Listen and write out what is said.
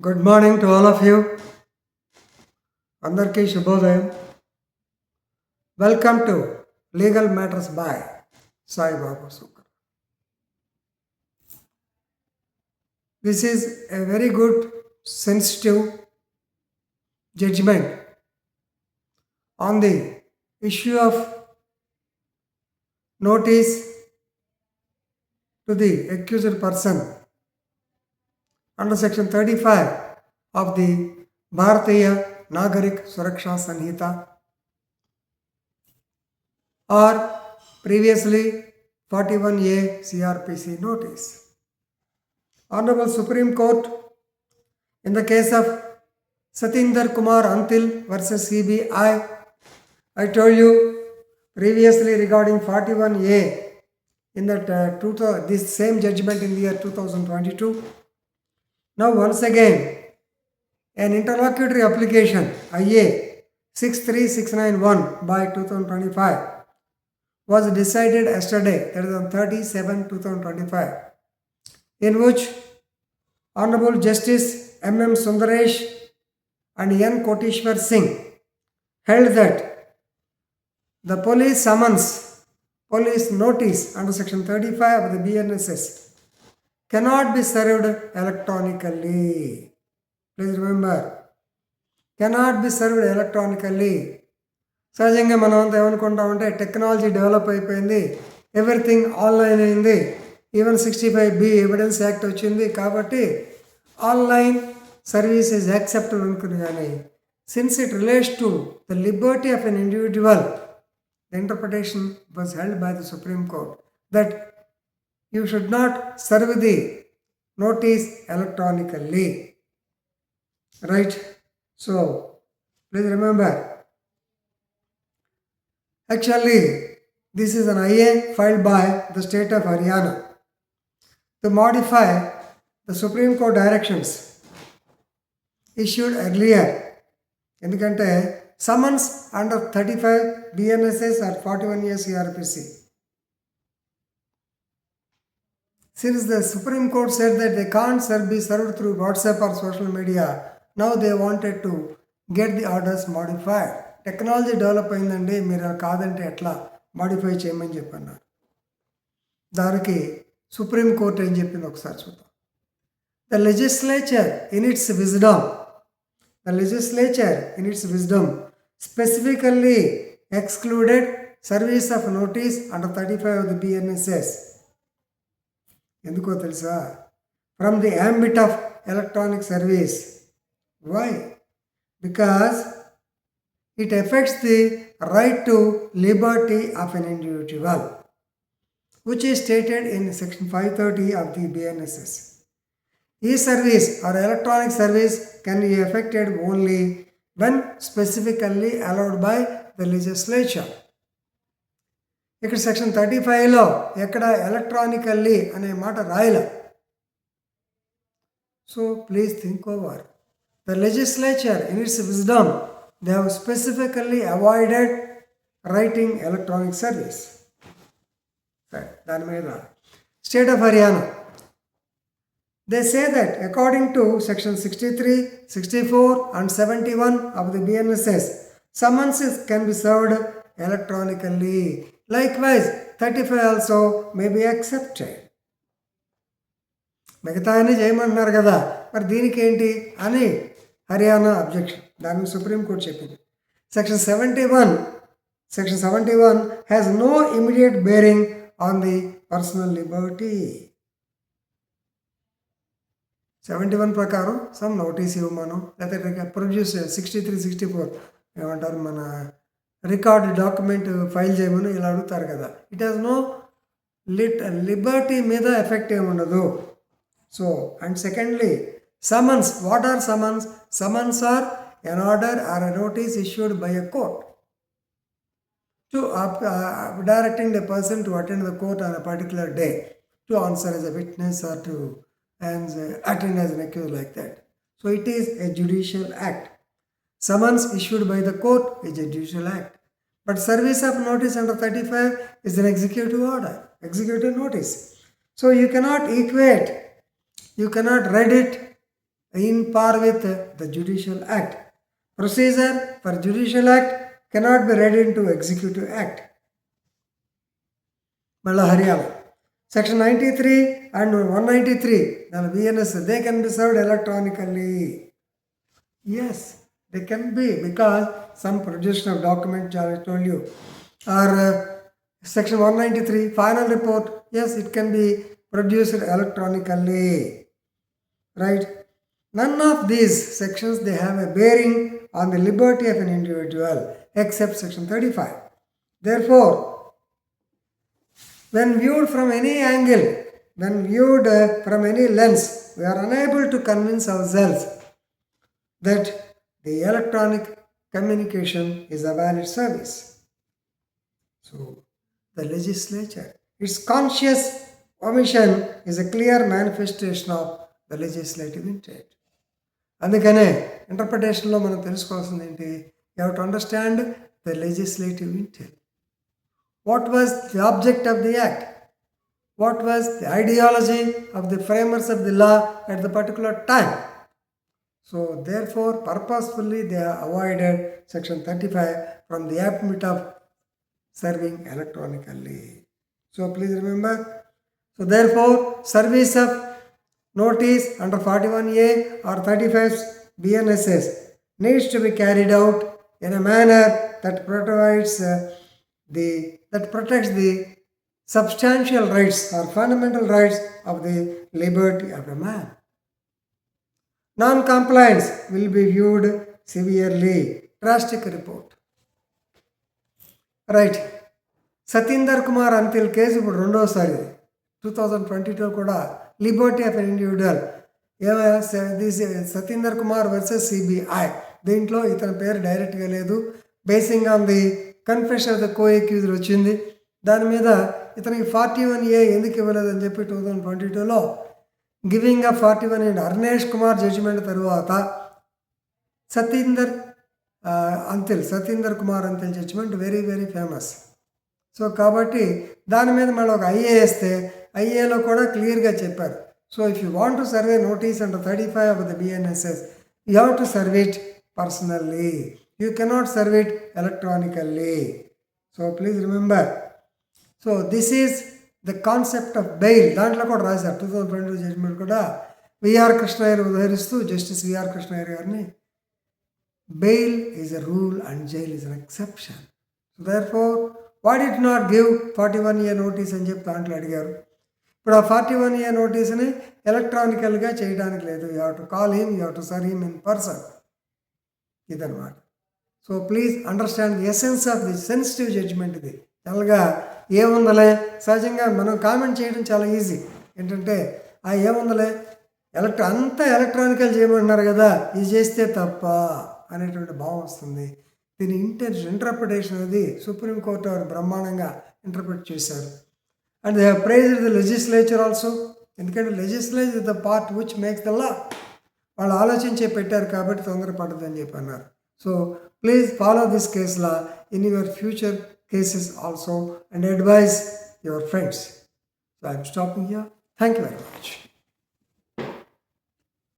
Good morning to all of you. Andarki Shubhodayam. Welcome to Legal Matters by Sai Babu Sukar. This is a very good, sensitive judgment on the issue of notice to the accused person under section 35 of the Bharatiya Nagarik Suraksha Sanhita, or previously 41A crpc notice. Honorable Supreme Court, in the case of Satinder Kumar Antil versus CBI, I told you previously regarding 41A in that this same judgment in the year 2022. Now once again, an interlocutory application IA 63691 by 2025 was decided yesterday, that is on 30/7/2025, in which Honorable Justice M.M. Sundaresh and N. Koteshwar Singh held that the police summons, police notice under section 35 of the BNSS cannot be served electronically. Please remember, cannot be served electronically. సహజంగా మనం అంతా ఏమనుకుంటామంటే technology develop అయిపోయింది, everything online అయింది, even 65B evidence act వచ్చింది కాబట్టి online service is accepted అనుకుని, కానీ since it relates to the Liberty of an individual, the interpretation was held by the supreme court that you should not serve the notice electronically. Right? So, please remember, actually, this is an IA filed by the state of Haryana to modify the Supreme Court directions issued earlier. ఎందుకంటే summons under 35 BNSS or 41A crpc. Since the Supreme Court said that they can't be served through WhatsApp or social media, now they wanted to get the orders modified. Technology develop అయిందండి, మీరు కాదంటే ఎట్లా modify చేయమని చెప్పన్నారు. దానికి supreme court ఏం చెప్పింది ఒకసారి చూద్దాం. The legislature in its wisdom specifically excluded service of notice under 35 of the BNSS. ఎందుకో తెలుసా? From the ambit of electronic service. Why? Because it affects the right to liberty of an individual, which is stated in section 530 of the BNSS. E-service or electronic service can be effected only when specifically allowed by the legislature. ఇక్కడ section 35లో ఎక్కడ electronically అనే మాట రాయలే. So please think over. The legislature in its wisdom they have specifically avoided writing electronic service. దాని మీద state of Haryana, they say that according to section 63, 64 and 71 of the BNSS, summonses can be served electronically. Likewise, 35 also may be accepted. మిగతా అన్ని చేయమంటున్నారు కదా, మరి దీనికి ఏంటి అని హర్యానా అబ్జెక్షన్. దాని సుప్రీంకోర్టు చెప్పింది section 71 has no immediate bearing on the personal liberty. 71 ప్రకారం సమ్ నోటీస్ ఇవ్వమను, లేకపోతే ప్రొడ్యూస్ 63, 64 ఏమంటారు మన రికార్డ్ డాక్యుమెంట్ ఫైల్ చేయమని ఇలా అడుగుతారు కదా. ఇట్ హ్యాస్ నో లిబర్టీ మీద ఎఫెక్ట్ ఏమి ఉండదు. So and secondly, summons. What are summons? Summons are an order or a notice issued by a court to directing the person to attend the court on a particular day to answer as a witness or to attend as an accused, like that. So it is a judicial act. Summons issued by the court is a judicial act. But service of notice under 35 is an executive order, executive notice. So you cannot equate, you cannot read it in par with the Judicial Act. Procedure for Judicial Act cannot be read into Executive Act. Malla Haryana. Section 93 and 193, the BNSS, they can be served electronically. Yes, they can be, because some production of document, I told you, or section 193, final report, yes, it can be produced electronically, right? None of these sections, they have a bearing on the liberty of an individual except section 35. Therefore, when viewed from any angle, when viewed from any lens, we are unable to convince ourselves that the electronic communication is a valid service. So, the legislature, its conscious omission is a clear manifestation of the legislative intent. అందుకనే ఇంటర్ప్రిటేషన్లో మనం తెలుసుకోవాల్సింది ఏంటి? You have to understand the legislative intent. What was the object of the act? What was the ideology of the framers of the law at the particular time? So, therefore, purposefully they have avoided section 35 from the ambit of serving electronically. So, please remember. So, therefore, service of notice under 41A or 35 BNSS needs to be carried out in a manner that provides that protects the substantial rights or fundamental rights of the liberty of a man. Non-compliance will be viewed severely. Drastic report. Right. Satinder Kumar Antil case ఇప్పుడు రెండోసారి 2022 కూడా liberty of an individual. Satinder Kumar versus CBI. దీంట్లో ఇతని పేరు డైరెక్ట్గా లేదు. Basing on the confession of the co-accused వచ్చింది. దాని మీద ఇతనికి 41A ఎందుకు ఇవ్వలేదని చెప్పి 2022లో giving of 41 and Arnesh Kumar judgment తరువాత Satinder Kumar Antil judgment very very famous. So కాబట్టి దాని మీద మళ్ళీ ఒక ఐఏ వేస్తే ఐఏలో కూడా క్లియర్గా చెప్పారు. So if you want to survey notice under 35 of the BNSS, you have to serve it personally. You cannot serve it electronically. So please remember. So this is the concept of bail. దాంట్లో కూడా రాశారు 2022 judgment కూడా VR Krishna Iyer ఉదహరిస్తూ justice VR Krishna Iyer గారిని bail is a rule and jail is an exception. So therefore, why did not give 41A notice అని చెప్పి దాంట్లో అడిగారు. ఇప్పుడు ఆ 41A నోటీస్ని ఎలక్ట్రానికల్గా చేయడానికి లేదు. You have to call him, you have to serve him in person. ఇదన్నమాట. So please understand the essence of the sensitive judgment. ఇది చాలా ఏముందలే, సహజంగా మనం కామెంట్ చేయడం చాలా ఈజీ. ఏంటంటే ఏముందలే అంతా ఎలక్ట్రానికల్ చేయమంటున్నారు కదా, ఇది చేస్తే తప్ప అనేటువంటి భావం వస్తుంది. దీని ఇంటర్ప్రిటేషన్ అనేది సుప్రీంకోర్టు వారు బ్రహ్మాండంగా ఇంటర్ప్రిట్ చేశారు. And they have praised the legislature also. ఎందుకంటే legislature the part which makes the law. వాళ్ళు ఆలోచించే పెట్టారు కాబట్టి తొందరపడదని చెప్పి అన్నారు. So please follow this case law in your future cases also and advise your friends. So I am stopping here. Thank you very much.